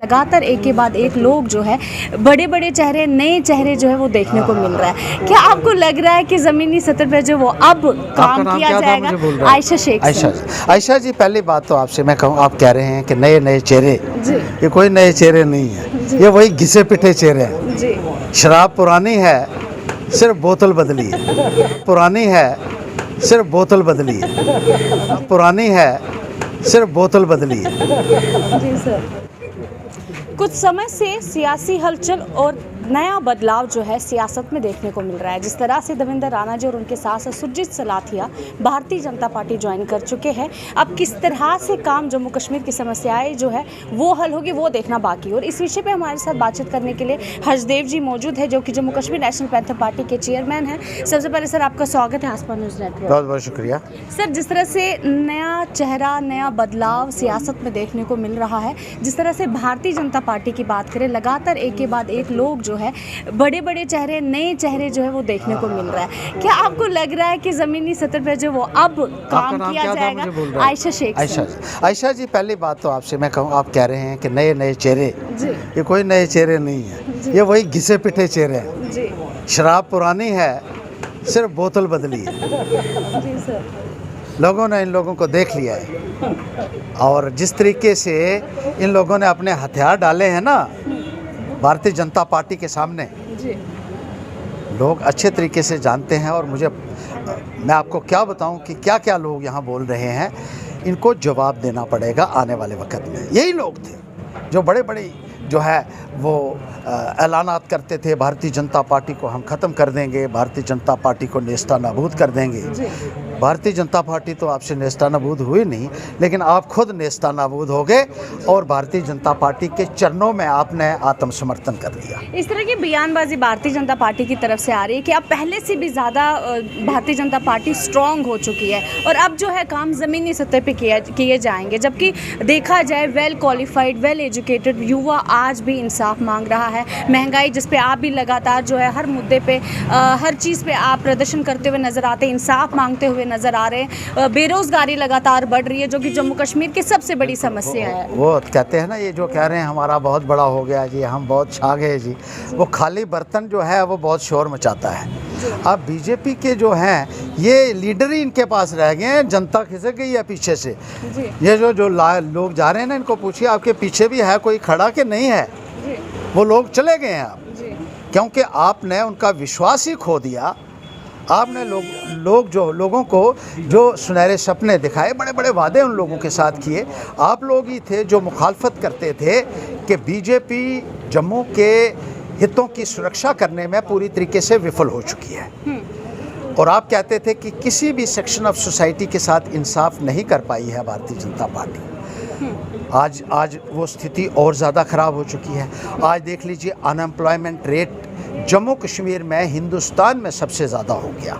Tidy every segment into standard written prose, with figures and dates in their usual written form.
लगातार एक के बाद एक लोग जो है बड़े बड़े चेहरे, नए चेहरे जो है वो देखने को मिल रहा है। क्या आपको लग रहा है कि ज़मीनी सतह पे जो वो अब काम किया जाएगा? आयशा शेख। आयशा जी, पहली बात तो आपसे मैं कहूँ, आप कह रहे हैं कि नए नए चेहरे, ये कोई नए चेहरे नहीं है, ये वही घिसे पिटे चेहरे हैं जी। शराब पुरानी है, सिर्फ बोतल बदली है। पुरानी है, सिर्फ बोतल बदली है। पुरानी है, सिर्फ बोतल बदली है। जी सर, कुछ समय से सियासी हलचल और नया बदलाव जो है सियासत में देखने को मिल रहा है। जिस तरह से देवेंद्र राणा जी और उनके साथ सुरजीत सलाथिया भारतीय जनता पार्टी ज्वाइन कर चुके हैं, अब किस तरह से काम जम्मू कश्मीर की समस्याएं जो है वो हल होगी वो देखना बाकी। और इस विषय पे हमारे साथ बातचीत करने के लिए हर्षदेव जी मौजूद है, जो कि Jammu Kashmir national panther party के चेयरमैन हैं। सबसे पहले सर आपका स्वागत है आसमान न्यूज़ नेटवर्क। बहुत बहुत शुक्रिया सर। जिस तरह से नया चेहरा, नया बदलाव सियासत में देखने को मिल रहा है, जिस तरह से भारतीय जनता पार्टी की बात करें, लगातार एक के बाद एक लोग जो है बड़े बड़े चेहरे, नए चेहरे जो है वो देखने को मिल रहा है। क्या आपको लग रहा है कि ज़मीनी सतह पे जो वो अब काम किया जाएगा? आयशा शेख। आयशा जी, पहली बात तो आपसे मैं कहूँ, आप कह रहे हैं कि नए नए चेहरे, ये कोई नए चेहरे नहीं है, ये वही घिसे पिटे चेहरे हैं जी। शराब पुरानी है, सिर्फ बोतल बदली है। जी सर। लोगों ने इन लोगों को देख लिया है, और जिस तरीके से इन लोगों ने अपने हथियार डाले हैं ना भारतीय जनता पार्टी के सामने, जी। लोग अच्छे तरीके से जानते हैं। और मैं आपको क्या बताऊं कि क्या क्या लोग यहाँ बोल रहे हैं, इनको जवाब देना पड़ेगा आने वाले वक्त में। यही लोग थे जो बड़े बड़े जो है वो ऐलानात करते थे, भारतीय जनता पार्टी को हम ख़त्म कर देंगे, भारतीय जनता पार्टी को नेस्ता नाबूद कर देंगे। भारतीय जनता पार्टी तो आपसे नेस्ता नाबूद हुई नहीं, लेकिन आप खुद नेस्ता नाबूद हो गए और भारतीय जनता पार्टी के चरणों में आपने आत्मसमर्थन कर दिया। इस तरह की बयानबाजी भारतीय जनता पार्टी की तरफ से आ रही है कि अब पहले से भी ज़्यादा भारतीय जनता पार्टी स्ट्रांग हो चुकी है और अब जो है काम ज़मीनी सतह पे किए जाएंगे, जबकि देखा जाए वेल क्वालिफाइड, वेल एजुकेटेड युवा आज भी इंसाफ मांग रहा है। महंगाई जिस पे आप भी लगातार जो है हर मुद्दे पे, हर चीज़ पे आप प्रदर्शन करते हुए नज़र आते हैं, इंसाफ मांगते हुए नज़र आ रहे हैं। बेरोज़गारी लगातार बढ़ रही है, जो कि जम्मू कश्मीर की सबसे बड़ी समस्या है। वो कहते हैं ना, ये जो कह रहे हैं हमारा बहुत बड़ा हो गया जी, हम बहुत छा गए जी, वो खाली बर्तन जो है वो बहुत शोर मचाता है। अब बीजेपी के जो हैं ये लीडर ही इनके पास रह गए हैं, जनता खिसक गई है पीछे से। ये जो लोग जा रहे हैं ना, इनको पूछिए आपके पीछे भी है कोई खड़ा कि नहीं है। वो लोग चले गए हैं अब, क्योंकि आपने उनका विश्वास ही खो दिया। आपने लोगों को जो सुनहरे सपने दिखाए, बड़े बड़े वादे उन लोगों के साथ किए, आप लोग ही थे जो मुखालफत करते थे कि बीजेपी जम्मू के हितों की सुरक्षा करने में पूरी तरीके से विफल हो चुकी है। और आप कहते थे कि किसी भी सेक्शन ऑफ सोसाइटी के साथ इंसाफ नहीं कर पाई है भारतीय जनता पार्टी। आज वो स्थिति और ज़्यादा ख़राब हो चुकी है। आज देख लीजिए, अनएम्प्लॉयमेंट रेट जम्मू कश्मीर में हिंदुस्तान में सबसे ज़्यादा हो गया।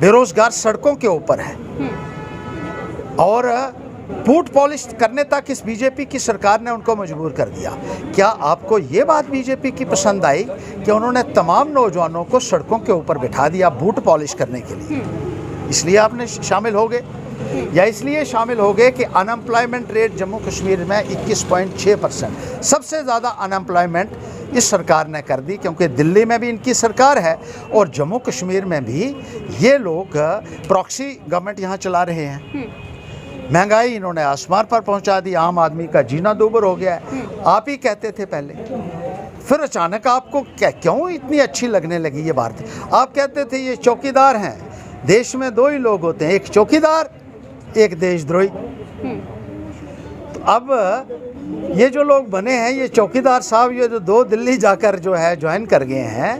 बेरोज़गार सड़कों के ऊपर है, और बूट पॉलिश करने तक इस बीजेपी की सरकार ने उनको मजबूर कर दिया। क्या आपको ये बात बीजेपी की पसंद आई कि उन्होंने तमाम नौजवानों को सड़कों के ऊपर बिठा दिया बूट पॉलिश करने के लिए? इसलिए आपने शामिल हो गए, या इसलिए शामिल हो गए कि अनएम्प्लॉयमेंट रेट जम्मू कश्मीर में 21.6%, सबसे ज़्यादा अनएम्प्लॉयमेंट इस सरकार ने कर दी, क्योंकि दिल्ली में भी इनकी सरकार है और जम्मू कश्मीर में भी ये लोग प्रॉक्सी गवर्नमेंट यहाँ चला रहे हैं। महंगाई इन्होंने आसमान पर पहुँचा दी, आम आदमी का जीना दूभर हो गया है। आप ही कहते थे पहले, फिर अचानक आपको क्यों इतनी अच्छी लगने लगी ये बात? आप कहते थे ये चौकीदार हैं, देश में दो ही लोग होते हैं, एक चौकीदार, एक देशद्रोही। तो अब ये जो लोग बने हैं, ये चौकीदार साहब, ये जो दो दिल्ली जाकर जो है ज्वाइन कर गए हैं,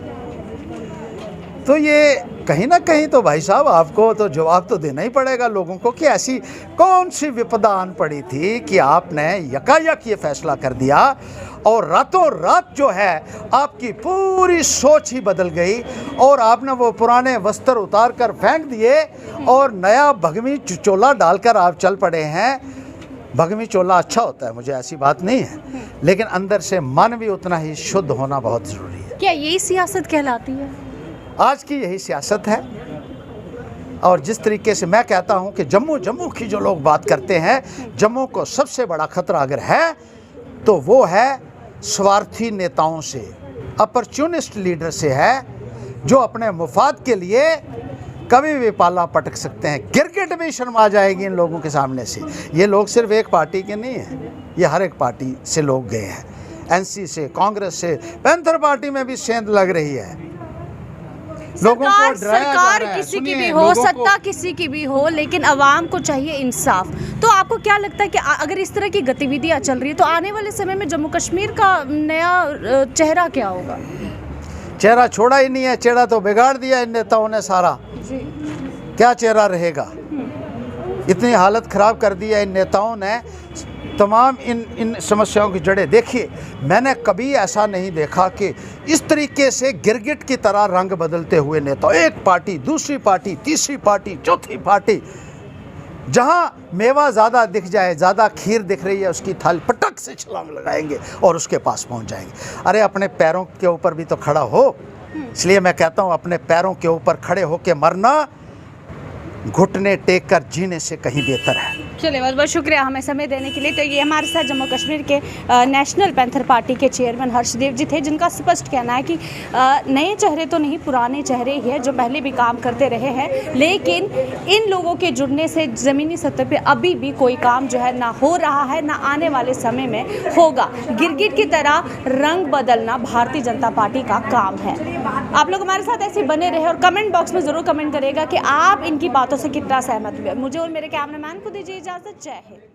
तो ये कहीं ना कहीं तो भाई साहब आपको तो जवाब तो देना ही पड़ेगा लोगों को कि ऐसी कौन सी विपदा आन पड़ी थी कि आपने यकायक ये फैसला कर दिया और रातों रात जो है आपकी पूरी सोच ही बदल गई और आपने वो पुराने वस्त्र उतार कर फेंक दिए और नया भगवी चोला डालकर आप चल पड़े हैं। भगवी चोला अच्छा होता है, मुझे ऐसी बात नहीं है, लेकिन अंदर से मन भी उतना ही शुद्ध होना बहुत ज़रूरी है। क्या यही सियासत कहलाती है? आज की यही सियासत है। और जिस तरीके से मैं कहता हूं कि जम्मू की जो लोग बात करते हैं, जम्मू को सबसे बड़ा खतरा अगर है तो वो है स्वार्थी नेताओं से, अपॉर्चुनिस्ट लीडर से है, जो अपने मुफाद के लिए कभी भी पाला पटक सकते हैं। गिरगिट भी शर्मा जाएगी इन लोगों के सामने से। ये लोग सिर्फ एक पार्टी के नहीं हैं, ये हर एक पार्टी से लोग गए हैं, एनसी से, कांग्रेस से, पैंथर पार्टी में भी सेंध लग रही है। लोगों को डराया जा सरकार रहा है। किसी की सुनिए, भी हो, लोगों को- सत्ता किसी की भी हो, लेकिन अवाम को चाहिए इंसाफ। तो आपको क्या लगता है कि अगर इस तरह की गतिविधियां चल रही है तो आने वाले समय में जम्मू कश्मीर का नया चेहरा क्या होगा? चेहरा छोड़ा ही नहीं है, चेहरा तो बिगाड़ दिया इन नेताओं ने सारा। क्या चेहरा रहेगा? इतनी हालत ख़राब कर दी है इन नेताओं ने। तमाम इन समस्याओं की जड़ें देखिए, मैंने कभी ऐसा नहीं देखा कि इस तरीके से गिरगिट की तरह रंग बदलते हुए नेता, एक पार्टी दूसरी पार्टी तीसरी पार्टी चौथी पार्टी, जहां मेवा ज़्यादा दिख जाए, ज़्यादा खीर दिख रही है, उसकी थाली पटक से छलांग लगाएंगे और उसके पास पहुंच जाएंगे। अरे अपने पैरों के ऊपर भी तो खड़ा हो। इसलिए मैं कहता हूं, अपने पैरों के ऊपर खड़े होकर मरना घुटने टेक कर जीने से कहीं बेहतर है। चलिए, बहुत बहुत शुक्रिया हमें समय देने के लिए। तो ये हमारे साथ जम्मू कश्मीर के नेशनल पैंथर पार्टी के चेयरमैन हर्षदेव जी थे, जिनका स्पष्ट कहना है कि नए चेहरे तो नहीं, पुराने चेहरे ही हैं जो पहले भी काम करते रहे हैं, लेकिन इन लोगों के जुड़ने से ज़मीनी सतह पे अभी भी कोई काम जो है ना हो रहा है, ना आने वाले समय में होगा। गिरगिट की तरह रंग बदलना भारतीय जनता पार्टी का काम है। आप लोग हमारे साथ ऐसे बने रहे और कमेंट बॉक्स में ज़रूर कमेंट करेगा कि आप इनकी बातों से कितना सहमत हुए। मुझे और मेरे कैमरामैन को दीजिए इजाज़त। जय हिंद।